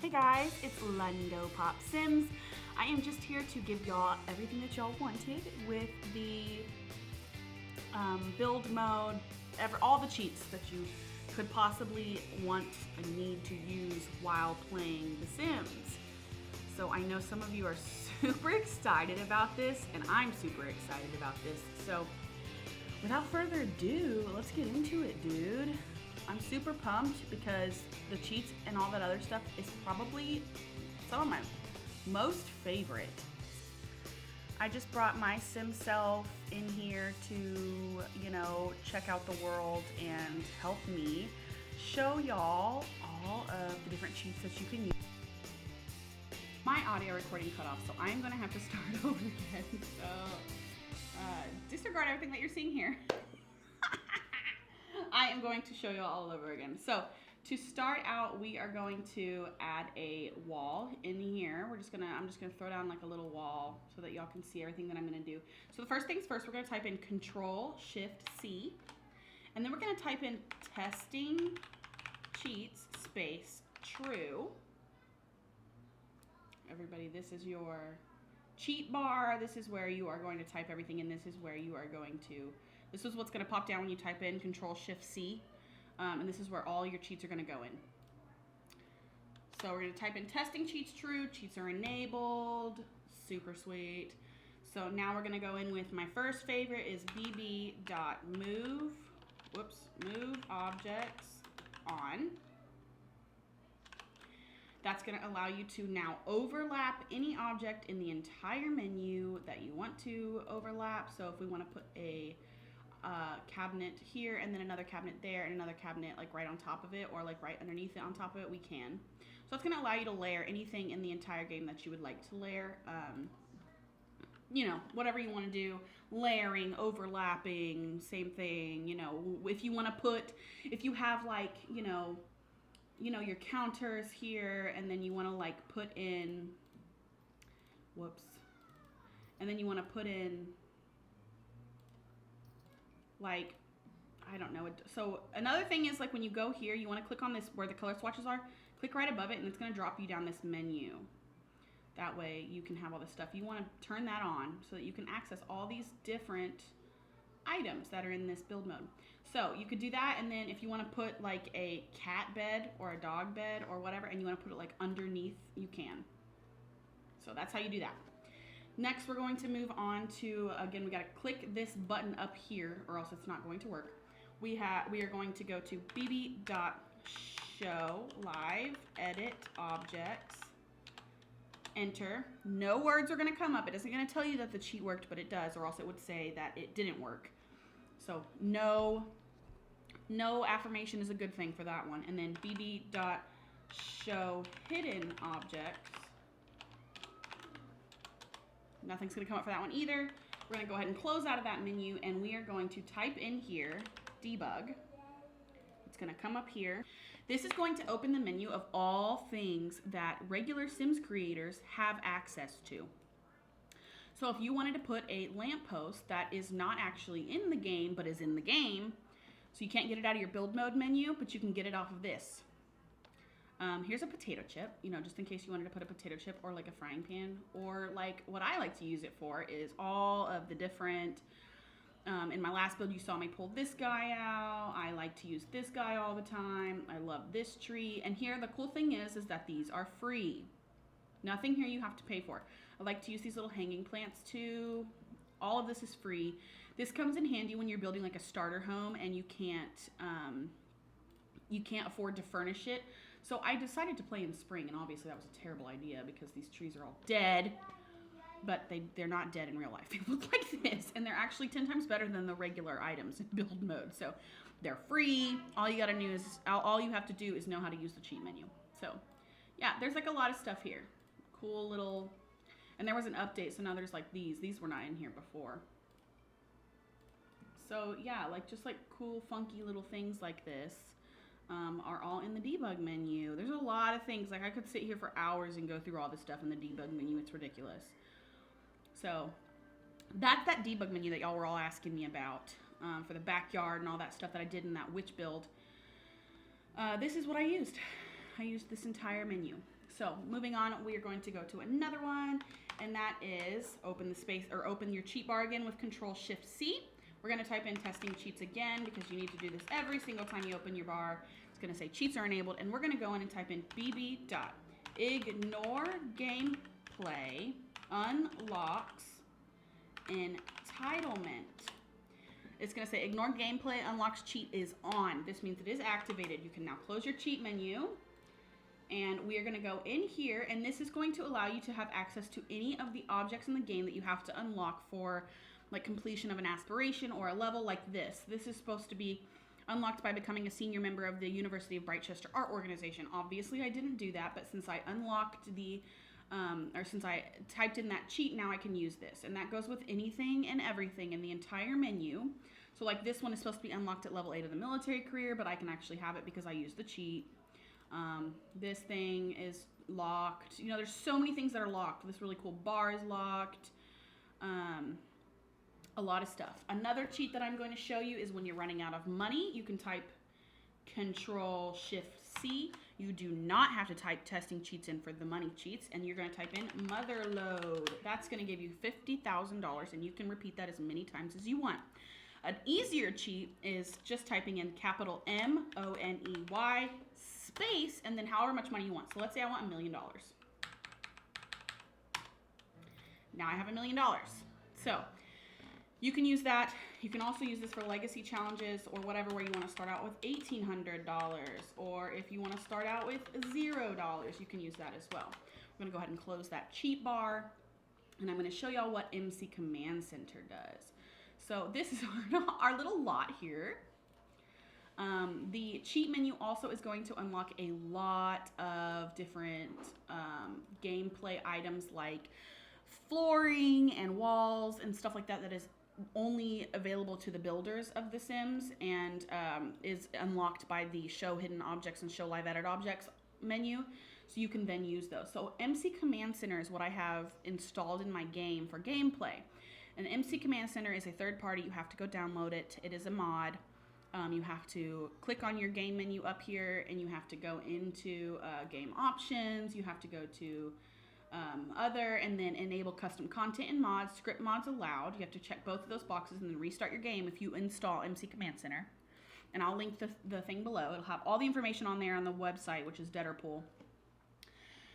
Hey guys, it's Lundo Pop Sims. I am just here to give y'all everything that y'all wanted with the build mode, all the cheats that you could possibly want and need to use while playing The Sims. So I know some of you are super excited about this, and I'm super excited about this. So without further ado, let's get into it, dude. I'm super pumped because the cheats and all that other stuff is probably some of my most favorite. I just brought my sim self in here to, check out the world and help me show y'all all of the different cheats that you can use. My audio recording cut off, so I'm gonna have to start over again. So disregard everything that you're seeing here. I am going to show you all over again. So to start out, we are going to add a wall in here. I'm just gonna throw down like a little wall so that y'all can see everything that I'm gonna do. So the first things first, we're gonna type in Control-Shift-C, and then we're gonna type in testing cheats space true. Everybody, this is your cheat bar. This is where you are going to type everything, and this is where you are going to, this is what's going to pop down when you type in Control-Shift-C, and this is where all your cheats are going to go in. So we're going to type in testing cheats true, cheats are enabled, super sweet. So now we're going to go in with my first favorite is bb.move, move objects on. That's going to allow you to now overlap any object in the entire menu that you want to overlap. So if we want to put a cabinet here and then another cabinet there and another cabinet like right on top of it or like right underneath it on top of it, we can. So it's going to allow you to layer anything in the entire game that you would like to layer. Whatever you want to do, layering, overlapping, same thing. If you want to put, if you have like, your counters here, and then you want to like put in, and then you want to put in like, I don't know. So another thing is like when you go here, you want to click on this where the color swatches are, click right above it, and it's going to drop you down this menu. That way you can have all this stuff. You want to turn that on so that you can access all these different items that are in this build mode. So you could do that, and then if you want to put like a cat bed or a dog bed or whatever, and you want to put it like underneath, you can. So that's how you do that. Next, we're going to move on to, again, we got to click this button up here or else it's not going to work. We are going to go to bb.show live edit objects, enter. No words are going to come up. It isn't going to tell you that the cheat worked, but it does, or else it would say that it didn't work. So no affirmation is a good thing for that one. And then bb.show hidden objects. Nothing's going to come up for that one either. We're going to go ahead and close out of that menu, and we are going to type in here debug. It's going to come up here. This is going to open the menu of all things that regular Sims creators have access to. So if you wanted to put a lamppost that is not actually in the game, but is in the game, so you can't get it out of your build mode menu, but you can get it off of this. Here's a potato chip, just in case you wanted to put a potato chip or like a frying pan, or like what I like to use it for is all of the different, in my last build you saw me pull this guy out. I like to use this guy all the time. I love this tree. And here the cool thing is that these are free. Nothing here you have to pay for. I like to use these little hanging plants too. All of this is free. This comes in handy when you're building like a starter home and you can't afford to furnish it. So I decided to play in spring, and obviously that was a terrible idea because these trees are all dead, but they're not dead in real life. They look like this, and they're actually 10 times better than the regular items in build mode. So they're free. All you have to do is know how to use the cheat menu. So yeah, there's like a lot of stuff here. Cool little, and there was an update, so now there's like these. These were not in here before. So yeah, just like cool, funky little things like this. Are all in the debug menu. There's a lot of things. Like I could sit here for hours and go through all this stuff in the debug menu. It's ridiculous. So that's that debug menu that y'all were all asking me about for the backyard and all that stuff that I did in that witch build. This is what I used. I used this entire menu. So moving on, we are going to go to another one, and that is open the space, or open your cheat bar again with Control-Shift-C. We're going to type in testing cheats again because you need to do this every single time you open your bar. It's going to say cheats are enabled, and we're going to go in and type in bb.ignore gameplay unlocks entitlement. It's going to say ignore gameplay unlocks cheat is on. This means it is activated. You can now close your cheat menu, and we are going to go in here, and this is going to allow you to have access to any of the objects in the game that you have to unlock for like completion of an aspiration or a level like this. This is supposed to be unlocked by becoming a senior member of the University of Brightchester Art Organization. Obviously I didn't do that, but since I unlocked the since I typed in that cheat, now I can use this. And that goes with anything and everything in the entire menu. So like this one is supposed to be unlocked at level 8 of the military career, but I can actually have it because I used the cheat. This thing is locked. You know, there's so many things that are locked. This really cool bar is locked. A lot of stuff. Another cheat that I'm going to show you is when you're running out of money, you can type Control-Shift-C. You do not have to type testing cheats in for the money cheats, and you're going to type in motherload. That's going to give you $50,000, and you can repeat that as many times as you want. An easier cheat is just typing in capital M-O-N-E-Y space, and then however much money you want. So let's say I want $1 million. Now I have $1 million. So you can use that. You can also use this for legacy challenges or whatever, where you want to start out with $1,800, or if you want to start out with $0, you can use that as well. I'm going to go ahead and close that cheat bar, and I'm going to show y'all what MCCommand Center does. So this is our little lot here. The cheat menu also is going to unlock a lot of different gameplay items like flooring and walls and stuff like that, that is only available to the builders of The Sims, and is unlocked by the show hidden objects and show live edit objects menu. So you can then use those. So MCCommand Center is what I have installed in my game for gameplay. And MCCommand Center is a third party. You have to go download it. It is a mod. You have to click on your game menu up here, and you have to go into game options. You have to go to other, and then enable custom content and mods, script mods allowed. You have to check both of those boxes and then restart your game if you install MCCommand Center. And I'll link the thing below. It'll have all the information on there on the website, which is Detterpool.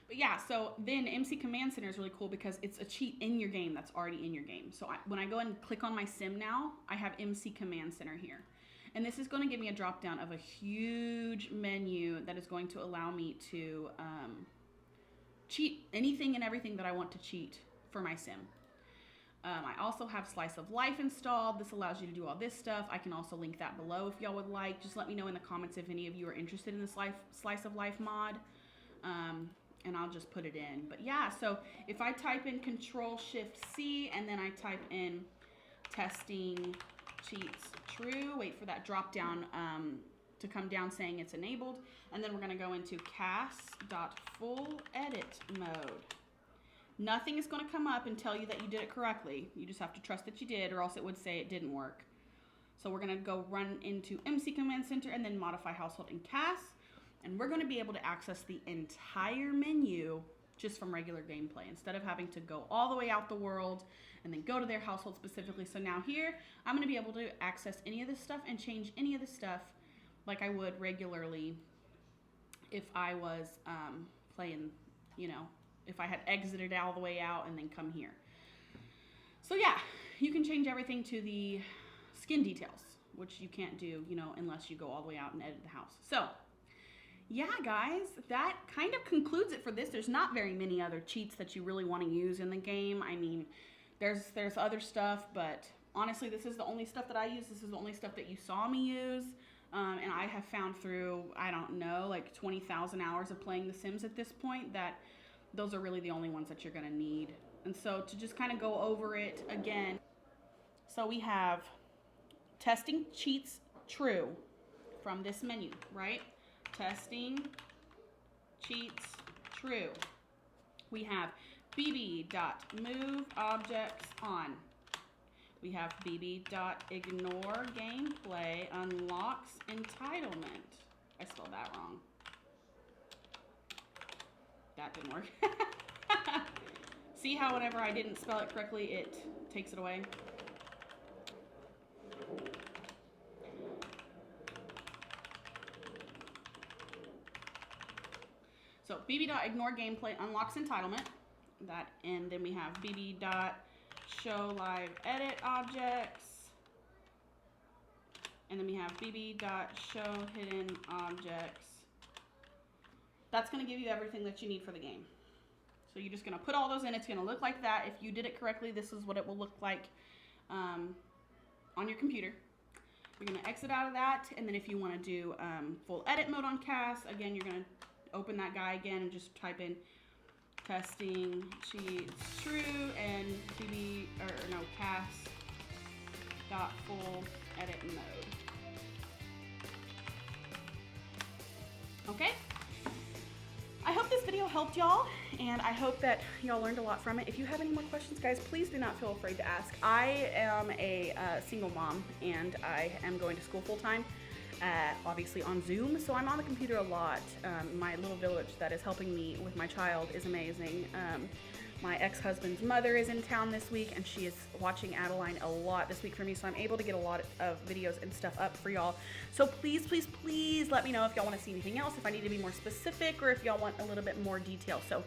But yeah, so then MCCommand Center is really cool because it's a cheat in your game that's already in your game. So when I go and click on my sim now, I have MCCommand Center here. And this is going to give me a drop down of a huge menu that is going to allow me to cheat anything and everything that I want to cheat for my sim. I also have Slice of Life installed. This allows you to do all this stuff. I can also link that below if y'all would like. Just let me know in the comments if any of you are interested in this Slice of Life mod. And I'll just put it in. But yeah, so if I type in Control-Shift-C and then I type in testing cheats true, wait for that drop down to come down saying it's enabled, and then we're going to go into cast.full edit mode. Nothing is going to come up and tell you that you did it correctly. You just have to trust that you did, or else it would say it didn't work. So we're going to go run into MCCommand Center and then modify household and cast. And we're going to be able to access the entire menu just from regular gameplay, instead of having to go all the way out the world and then go to their household specifically. So now here, I'm going to be able to access any of this stuff and change any of this stuff like I would regularly if I was playing, you know, if I had exited all the way out and then come here. So yeah, you can change everything to the skin details, which you can't do, you know, unless you go all the way out and edit the house. So yeah, guys, that kind of concludes it for this. There's not very many other cheats that you really want to use in the game. I mean, there's other stuff, but honestly, this is the only stuff that I use. This is the only stuff that you saw me use. And I have found through, I don't know, like 20,000 hours of playing The Sims at this point, that those are really the only ones that you're going to need. And so to just kind of go over it again. So we have testing cheats true from this menu, right? Testing cheats true. We have bb.move objects on. We have bb.ignore gameplay unlocks entitlement. I spelled that wrong. that didn't work. See how whenever I didn't spell it correctly, it takes it away? So bb.ignore gameplay unlocks entitlement. That, and then we have bb.show live edit objects. And then we have bb.show hidden objects. That's going to give you everything that you need for the game. So you're just going to put all those in. It's going to look like that. If you did it correctly, this is what it will look like on your computer. You're going to exit out of that. And then if you want to do full edit mode on CAS, again, you're going to open that guy again and just type in testing cheats true and CAS dot full edit mode. Okay. I hope this video helped y'all, and I hope that y'all learned a lot from it. If you have any more questions, guys, please do not feel afraid to ask. I am a single mom, and I am going to school full-time, obviously on Zoom, so I'm on the computer a lot. My little village that is helping me with my child is amazing. My ex-husband's mother is in town this week, and she is watching Adeline a lot this week for me, so I'm able to get a lot of videos and stuff up for y'all. So please, please, please let me know if y'all want to see anything else, if I need to be more specific, or if y'all want a little bit more detail. So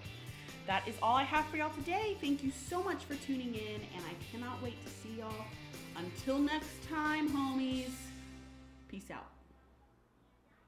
that is all I have for y'all today. Thank you so much for tuning in, and I cannot wait to see y'all. Until next time, homies, peace out.